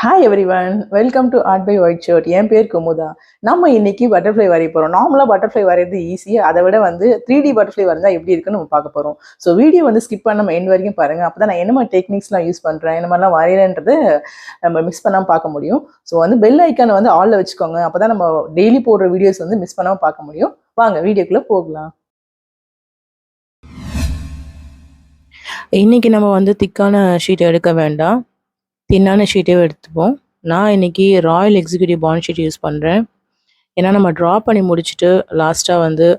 Hi everyone, welcome to art by white shirt. என் பேர் குமுதா. நம்ம இன்னைக்கு பட்டர்ஃப்ளை வரைய போகிறோம். நார்மலாக பட்டர்ஃப்ளை வரைகிறது ஈஸி. அதை விட 3D பட்டர்ஃப்ளை வரைந்தால் எப்படி இருக்குன்னு நம்ம பார்க்க போகிறோம். ஸோ வீடியோ ஸ்கிப் பண்ணாமல் எண்ட் வரைக்கும் பாருங்கள். அப்போ தான் நான் என்ன மாதிரி டெக்னிக்ஸ்லாம் யூஸ் பண்ணுறேன், என்ன மாதிரிலாம் வரைகிறேன்றது நம்ம மிஸ் பண்ணாமல் பார்க்க முடியும். ஸோ பெல் ஐக்கானை ஆலில் வச்சுக்கோங்க. அப்போ தான் நம்ம டெய்லி போடுற வீடியோஸ் மிஸ் பண்ணாமல் பார்க்க முடியும். வாங்க வீடியோக்குள்ளே போகலாம். இன்றைக்கி நம்ம திக்கான ஷீட் எடுக்க வேண்டாம், தின்னான ஷீட்டே எடுத்துப்போம். நான் இன்றைக்கி Royal executive bond sheet use பண்ணுறேன். ஏன்னா நம்ம ட்ரா பண்ணி முடிச்சுட்டு லாஸ்ட்டாக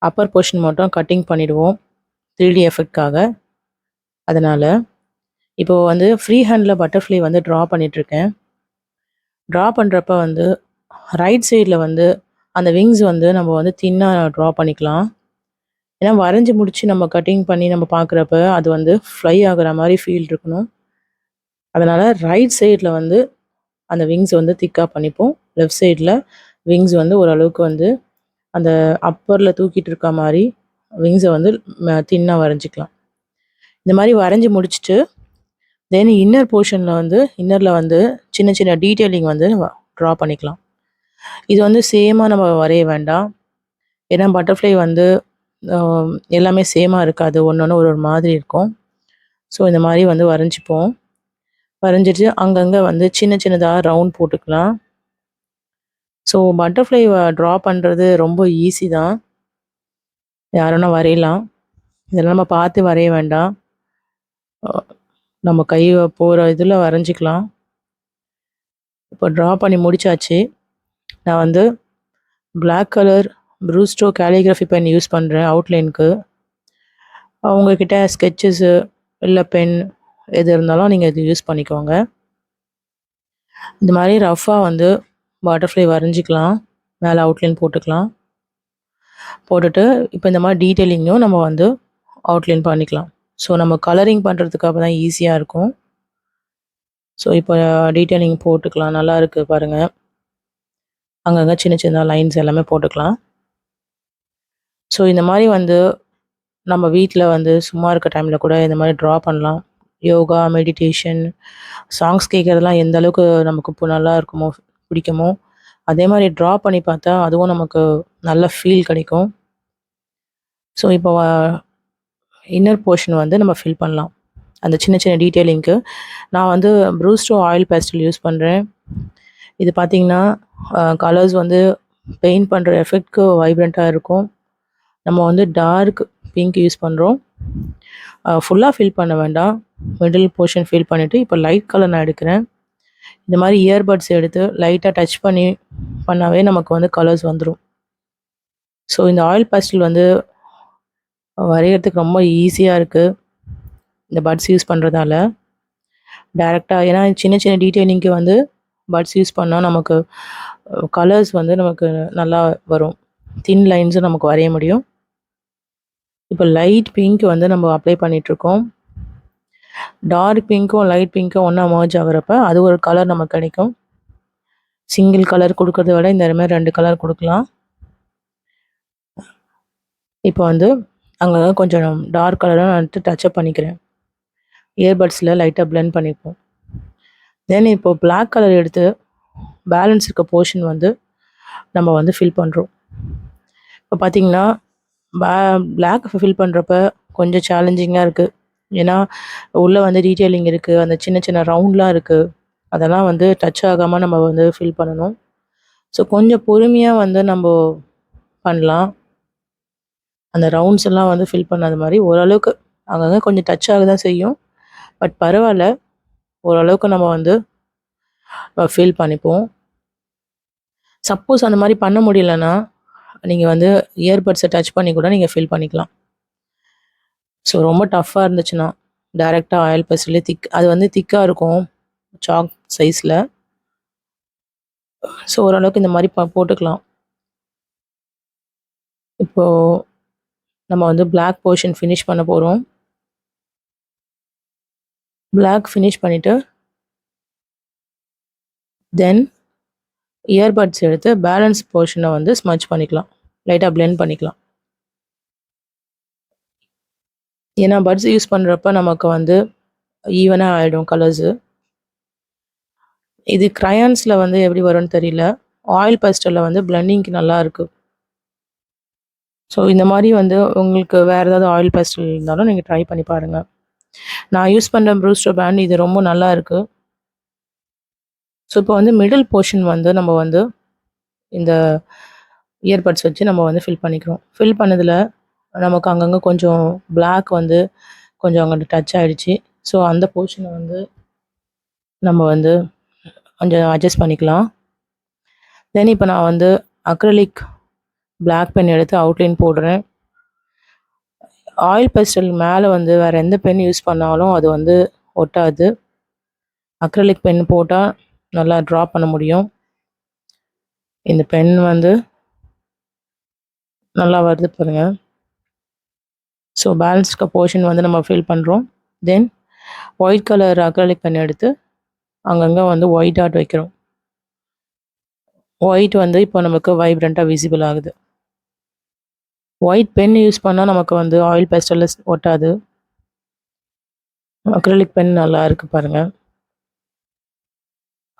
அப்பர் போர்ஷன் மட்டும் கட்டிங் பண்ணிவிடுவோம் 3D எஃபெக்ட்காக. அதனால் இப்போது ஃப்ரீ ஹேண்டில் பட்டர்ஃப்ளை ட்ரா பண்ணிகிட்ருக்கேன். ட்ரா பண்ணுறப்ப ரைட் சைடில் அந்த விங்ஸ் நம்ம தின்னாக ட்ரா பண்ணிக்கலாம். ஏன்னா வரைஞ்சி முடித்து நம்ம கட்டிங் பண்ணி நம்ம பார்க்குறப்ப அது ஃப்ளை ஆகிற மாதிரி ஃபீல் இருக்கணும். அதனால் ரைட் சைடில் அந்த விங்ஸ் திக்காக பண்ணிப்போம். லெஃப்ட் சைடில் விங்ஸ் ஓரளவுக்கு அந்த அப்பரில் தூக்கிட்டு இருக்க மாதிரி விங்ஸை தின்னாக வரைஞ்சிக்கலாம். இந்த மாதிரி வரைஞ்சி முடிச்சுட்டு தென் இன்னர் போர்ஷனில் இன்னரில் சின்ன சின்ன டீட்டெயிலிங் ட்ரா பண்ணிக்கலாம். இது சேமாக நம்ம வரைய வேண்டாம். ஏன்னா பட்டர்ஃப்ளை எல்லாமே சேமாக இருக்காது, ஒன்று ஒரு மாதிரி இருக்கும். ஸோ இந்த மாதிரி வரைஞ்சிப்போம். வரைஞ்சிட்டு அங்கங்கே சின்ன சின்னதாக ரவுண்ட் போட்டுக்கலாம். ஸோ பட்டர்ஃப்ளை ட்ரா பண்ணுறது ரொம்ப ஈஸி தான், யாருன்னா வரையலாம். இதெல்லாம் நம்ம பார்த்து வரைய வேண்டாம், நம்ம கை போகிற இதில் வரைஞ்சிக்கலாம். இப்போ ட்ரா பண்ணி முடித்தாச்சு. நான் black colour Brustro calligraphy pen use பண்ணுறேன் அவுட்லைனுக்கு. உங்கள்கிட்ட ஸ்கெட்சஸ்ஸு இல்லை பென் எது இருந்தாலும் நீங்கள் இது யூஸ் பண்ணிக்கோங்க. இந்த மாதிரி ரஃப்பாக பட்டர்ஃப்ளை வரைஞ்சிக்கலாம். மேலே அவுட்லைன் போட்டுக்கலாம். போட்டுட்டு இப்போ இந்த மாதிரி டீட்டெயிலிங்கும் நம்ம அவுட்லைன் பண்ணிக்கலாம். ஸோ நம்ம கலரிங் பண்ணுறதுக்கு அப்போ தான் ஈஸியாக இருக்கும். ஸோ இப்போ டீட்டெயிலிங் போட்டுக்கலாம். நல்லா இருக்குது பாருங்கள், அங்கங்கே சின்ன சின்ன லைன்ஸ் எல்லாமே போட்டுக்கலாம். ஸோ இந்த மாதிரி நம்ம வீட்டில் சும்மா இருக்க டைமில் கூட இந்த மாதிரி ட்ரா பண்ணலாம். யோகா, மெடிடேஷன், சாங்ஸ் கேட்குறதுலாம் எந்த அளவுக்கு நமக்கு இப்போ நல்லா இருக்குமோ, பிடிக்குமோ, அதே மாதிரி ட்ரா பண்ணி பார்த்தா அதுவும் நமக்கு நல்ல ஃபீல் கிடைக்கும். ஸோ இப்போ இன்னர் போர்ஷன் நம்ம ஃபில் பண்ணலாம். அந்த சின்ன சின்ன டீட்டெயிலிங்க்கு நான் ப்ரூஸ்டோ ஆயில் பேஸ்டல் யூஸ் பண்ணுறேன். இது பார்த்திங்கன்னா கலர்ஸ் பெயிண்ட் பண்ணுற எஃபெக்ட்க்கு வைப்ரண்ட்டாக இருக்கும். நம்ம டார்க் பிங்க் யூஸ் பண்ணுறோம். ஃபுல்லாக ஃபில் பண்ண வேண்டாம், மிடில் போர்ஷன் ஃபில் பண்ணிவிட்டு இப்போ லைட் கலர் நான் எடுக்கிறேன். இந்த மாதிரி இயர்பட்ஸ் எடுத்து லைட்டாக டச் பண்ணாவே நமக்கு கலர்ஸ் வந்துடும். ஸோ இந்த ஆயில் பேஸ்டல் வரைகிறதுக்கு ரொம்ப ஈஸியாக இருக்குது இந்த பட்ஸ் யூஸ் பண்ணுறதால. டேரெக்டாக ஏன்னா சின்ன சின்ன டீட்டெயிலிங்க்கு பட்ஸ் யூஸ் பண்ணால் நமக்கு கலர்ஸ் நமக்கு நல்லா வரும், தின் லைன்ஸும் நமக்கு வரைய முடியும். இப்போ லைட் பிங்க் நம்ம அப்ளை பண்ணிகிட்ருக்கோம். டார்க் பிங்க்கும் லைட் பிங்க்கும் ஒன்றா மர்ஜ் ஆகிறப்ப அது ஒரு கலர் நமக்கு கிடைக்கும். சிங்கிள் கலர் கொடுக்கறத விட இந்த மாதிரி 2 கலர் கொடுக்கலாம். இப்போ அங்கே கொஞ்சம் டார்க் கலராக நான் டச்சப் பண்ணிக்கிறேன். இயர்பட்ஸில் லைட்டாக பிளெண்ட் பண்ணிப்போம். தென் இப்போ பிளாக் கலர் எடுத்து பேலன்ஸ் இருக்க போர்ஷன் நம்ம ஃபில் பண்ணுறோம். இப்போ பார்த்திங்கன்னா பிளாக் ஃபில் பண்ணுறப்ப கொஞ்சம் சேலஞ்சிங்காக இருக்குது. ஏன்னா உள்ளே டீட்டெயிலிங் இருக்குது, அந்த சின்ன சின்ன ரவுண்ட்லாம் இருக்குது, அதெல்லாம் டச் ஆகாமல் நம்ம ஃபில் பண்ணணும். ஸோ கொஞ்சம் பொறுமையாக நம்ம பண்ணலாம். அந்த ரவுண்ட்ஸ் எல்லாம் ஃபில் பண்ணாத மாதிரி ஓரளவுக்கு அங்கங்கே கொஞ்சம் டச் ஆக தான் செய்யும், பட் பரவாயில்ல, ஓரளவுக்கு நம்ம ஃபில் பண்ணிப்போம். சப்போஸ் அந்த மாதிரி பண்ண முடியலன்னா நீங்கள் இயர்பட்ஸை டச் பண்ணி கூட நீங்கள் ஃபில் பண்ணிக்கலாம். ஸோ ரொம்ப டஃப்பாக இருந்துச்சுன்னா டைரெக்டாக ஆயில் பேஸ்டல்லே அது திக்காக இருக்கும் சாக் சைஸில். ஸோ ஓரளவுக்கு இந்த மாதிரி போட்டுக்கலாம். இப்போது நம்ம பிளாக் போர்ஷன் ஃபினிஷ் பண்ண போகிறோம். பிளாக் ஃபினிஷ் பண்ணிவிட்டு தென் இயர்பட்ஸ் எடுத்து பேலன்ஸ் போர்ஷனை ஸ்மட்ச் பண்ணிக்கலாம், லைட்டாக பிளெண்ட் பண்ணிக்கலாம். ஏன்னா பட்ஸ் யூஸ் பண்ணுறப்ப நமக்கு ஈவனாக ஆகிடும் கலர்ஸு. இது க்ரையான்ஸில் வந்து எப்படி வரும்னு தெரியல. ஆயில் பேஸ்டலில் வந்து பிளெண்டிங்க்கு நல்லா இருக்குது. ஸோ இந்த மாதிரி வந்து உங்களுக்கு வேறு ஏதாவது ஆயில் பேஸ்டல் இருந்தாலும் நீங்கள் ட்ரை பண்ணி பாருங்கள். நான் யூஸ் பண்ணுற ப்ரூஸ்டோ பேண்ட் இது ரொம்ப நல்லா இருக்குது. ஸோ இப்போ வந்து மிடில் போர்ஷன் வந்து நம்ம வந்து இந்த இயர்பட்ஸ் வச்சு நம்ம வந்து ஃபில் பண்ணிக்கிறோம். ஃபில் பண்ணதில் நமக்கு அங்கங்கே கொஞ்சம் பிளாக் வந்து கொஞ்சம் அங்கிட்டு டச் ஆகிடுச்சு. ஸோ அந்த போர்ஷனை வந்து நம்ம வந்து கொஞ்சம் அட்ஜஸ்ட் பண்ணிக்கலாம். தென் இப்போ நான் வந்து அக்ரலிக் பிளாக் பென் எடுத்து அவுட்லைன் போடுறேன். ஆயில் பேஸ்டல் மேலே வந்து வேறு எந்த பென் யூஸ் பண்ணாலும் அது வந்து ஒட்டாது. அக்ரலிக் பென் போட்டால் நல்லா ட்ரா பண்ண முடியும். இந்த பென் வந்து நல்லா வருது பாருங்க. ஸோ பேலன்ஸ்க்கு போர்ஷன் வந்து நம்ம ஃபில் பண்ணுறோம். தென் ஒயிட் கலர் அக்ரலிக் பென் எடுத்து அங்கங்கே வந்து ஒயிட் டாட் வைக்கிறோம். ஒயிட் வந்து இப்போ நமக்கு வைப்ரண்ட்டாக விசிபிள் ஆகுது. ஒயிட் பென் யூஸ் பண்ணால் நமக்கு வந்து ஆயில் பேஸ்டலில் ஒட்டாது. அக்ரலிக் பென் நல்லா இருக்குது பாருங்கள்.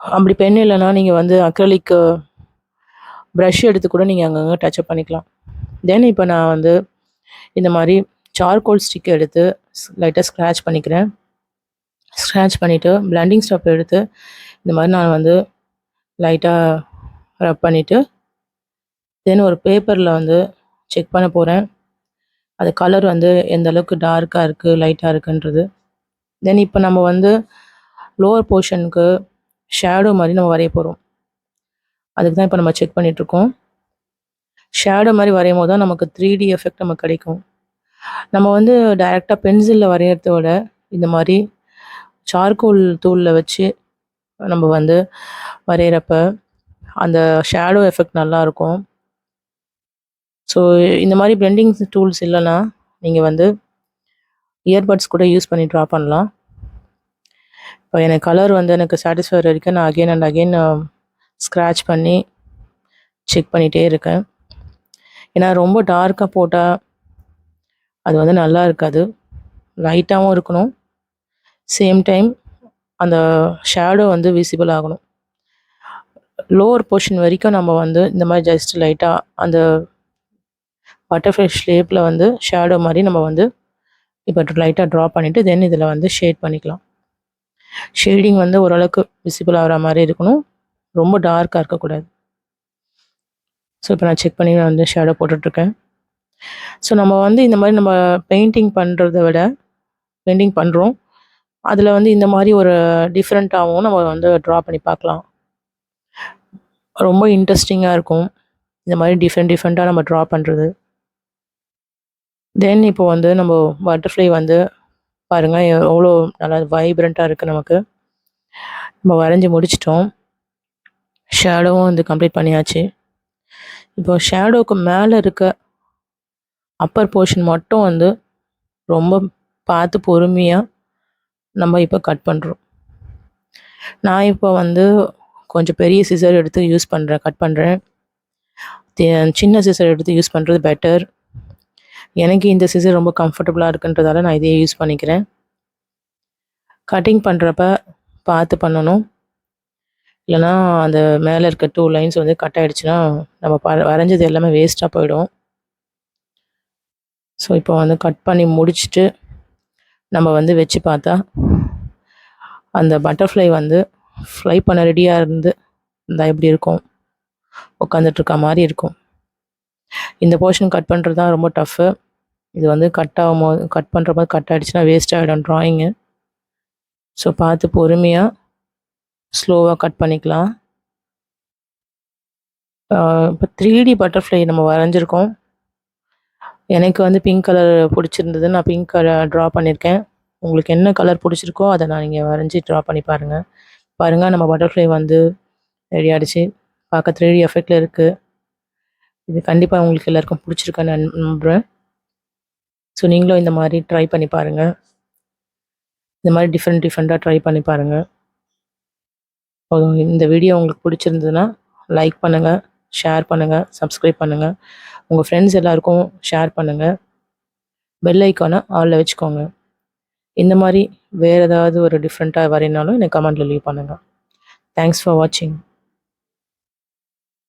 அப்படி பென் இல்லைன்னா நீங்கள் வந்து அக்ரலிக் ப்ரஷ் எடுத்து கூட நீங்கள் அங்கங்கே டச்சப் பண்ணிக்கலாம். தென் இப்போ நான் வந்து இந்த மாதிரி சார்கோல் ஸ்டிக் எடுத்து லைட்டாக ஸ்க்ராட்ச் பண்ணிக்கிறேன். ஸ்க்ராட்ச் பண்ணிவிட்டு பிளெண்டிங் ஸ்டப் எடுத்து இந்த மாதிரி நான் வந்து லைட்டாக ரப் பண்ணிவிட்டு தென் ஒரு பேப்பரில் வந்து செக் பண்ண போகிறேன். அது கலர் வந்து எந்த அளவுக்கு டார்க்காக இருக்குது லைட்டாக இருக்குன்றது. தென் இப்போ நம்ம வந்து லோவர் போர்ஷனுக்கு ஷேடோ மாதிரி நம்ம வரைய போகிறோம். அதுக்கு தான் இப்போ நம்ம செக் பண்ணிகிட்ருக்கோம். ஷேடோ மாதிரி வரையும் போது தான் நமக்கு 3D எஃபெக்ட் நமக்கு கிடைக்கும். நம்ம வந்து டைரெக்டாக பென்சிலில் வரைகிறத விட இந்த மாதிரி சார்கோல் தூளில் வச்சு நம்ம வந்து வரைகிறப்ப அந்த ஷேடோ எஃபெக்ட் நல்லாயிருக்கும். ஸோ இந்த மாதிரி பிளெண்டிங் டூல்ஸ் இல்லைன்னா நீங்கள் வந்து இயர்பட்ஸ் கூட யூஸ் பண்ணி ட்ரா பண்ணலாம். இப்போ எனக்கு கலர் வந்து எனக்கு சாட்டிஸ்ஃபை வரைக்கும் நான் அகெயின் அண்ட் அகெயின் ஸ்க்ராட்ச் பண்ணி செக் பண்ணிகிட்டே இருக்கேன். ஏன்னா ரொம்ப டார்க்காக போட்டால் அது வந்து நல்லா இருக்காது. லைட்டாகவும் இருக்கணும். சேம் டைம் அந்த ஷேடோ வந்து விசிபிள் ஆகணும். லோவர் போர்ஷன் வரைக்கும் நம்ம வந்து இந்த மாதிரி ஜஸ்ட் லைட்டாக அந்த பட்டர்ஃப்ளை ஷேப்பில் வந்து ஷேடோ மாதிரி நம்ம வந்து இப்போ லைட்டாக ட்ரா பண்ணிவிட்டு தென் இதில் வந்து ஷேட் பண்ணிக்கலாம். ஷேடிங் வந்து ஓரளவுக்கு விசிபிள் ஆகிற மாதிரி இருக்கணும். ரொம்ப டார்க்காக இருக்கக்கூடாது. ஸோ இப்போ நான் செக் பண்ணி நான் வந்து ஷேடோ போட்டுட்ருக்கேன். ஸோ நம்ம வந்து இந்த மாதிரி நம்ம பெயிண்டிங் பண்ணுறத விட பெயிண்டிங் பண்ணுறோம். அதில் வந்து இந்த மாதிரி ஒரு டிஃப்ரெண்ட்டாகவும் நம்ம வந்து ட்ரா பண்ணி பார்க்கலாம். ரொம்ப இன்ட்ரெஸ்டிங்காக இருக்கும் இந்த மாதிரி டிஃப்ரெண்ட்டாக நம்ம ட்ரா பண்ணுறது. தென் இப்போ வந்து நம்ம பட்டர்ஃப்ளை வந்து பாருங்கள் எவ்வளோ நல்லா வைப்ரண்ட்டாக இருக்குது. நமக்கு நம்ம வரைஞ்சி முடிச்சிட்டோம். ஷேடோவும் வந்து கம்ப்ளீட் பண்ணியாச்சு. இப்போ ஷேடோவுக்கு மேலே இருக்க அப்பர் போர்ஷன் மட்டும் வந்து ரொம்ப பார்த்து பொறுமையாக நம்ம இப்போ கட் பண்ணுறோம். நான் இப்போ வந்து கொஞ்சம் பெரிய சிசர் எடுத்து கட் பண்ணுறேன். சின்ன சிசர் எடுத்து யூஸ் பண்ணுறது பெட்டர். எனக்கு இந்த சிசர் ரொம்ப கம்ஃபர்டபுளாக இருக்குன்றதால நான் இதையே யூஸ் பண்ணிக்கிறேன். கட்டிங் பண்ணுறப்ப பார்த்து பண்ணணும். இல்லைனா அந்த மேலே இருக்க 2 லைன்ஸ் வந்து கட் ஆகிடுச்சுன்னா நம்ம வரைஞ்சது எல்லாமே வேஸ்ட்டாக போயிடும். ஸோ இப்போ வந்து கட் பண்ணி முடிச்சுட்டு நம்ம வந்து வச்சு பார்த்தா அந்த பட்டர்ஃப்ளை வந்து ஃப்ளை பண்ண ரெடியாக இருந்தால் எப்படி இருக்கும், உட்காந்துட்ருக்க மாதிரி இருக்கும். இந்த போர்ஷன் கட் பண்ணுறது தான் ரொம்ப டஃப்பு. இது வந்து கட் பண்ணுற மாதிரி கட் ஆகிடுச்சுன்னா வேஸ்ட் ஆகிடும் ட்ராயிங்கு. ஸோ பார்த்து பொறுமையாக ஸ்லோவாக கட் பண்ணிக்கலாம். இப்போ 3D பட்டர்ஃப்ளை நம்ம வரைஞ்சிருக்கோம். எனக்கு வந்து பிங்க் கலர் பிடிச்சிருந்தது, நான் பிங்க் கலர் ட்ரா பண்ணியிருக்கேன். உங்களுக்கு என்ன கலர் பிடிச்சிருக்கோ அதை நான் நீங்கள் வரைஞ்சி ட்ரா பண்ணி பாருங்கள். நம்ம பட்டர்ஃப்ளை வந்து ரெடி ஆகிடுச்சு. பார்க்க 3D எஃபெக்டில் இருக்குது. இது கண்டிப்பாக உங்களுக்கு எல்லாருக்கும் பிடிச்சிருக்குன்னு நான் நம்புகிறேன். ஸோ நீங்களும் இந்த மாதிரி ட்ரை பண்ணி பாருங்கள். இந்த மாதிரி டிஃப்ரெண்ட்டாக ட்ரை பண்ணி பாருங்கள். இந்த வீடியோ உங்களுக்கு பிடிச்சிருந்ததுன்னா லைக் பண்ணுங்கள், ஷேர் பண்ணுங்கள், சப்ஸ்கிரைப் பண்ணுங்கள். உங்கள் ஃப்ரெண்ட்ஸ் எல்லாருக்கும் ஷேர் பண்ணுங்கள். பெல் ஐக்கானை ஆலில் வச்சுக்கோங்க. இந்த மாதிரி வேறு ஏதாவது ஒரு டிஃப்ரெண்ட்டாக வரையினாலும் எனக்கு கமெண்ட்டில் லீவ் பண்ணுங்கள். தேங்க்ஸ் ஃபார் வாட்சிங்.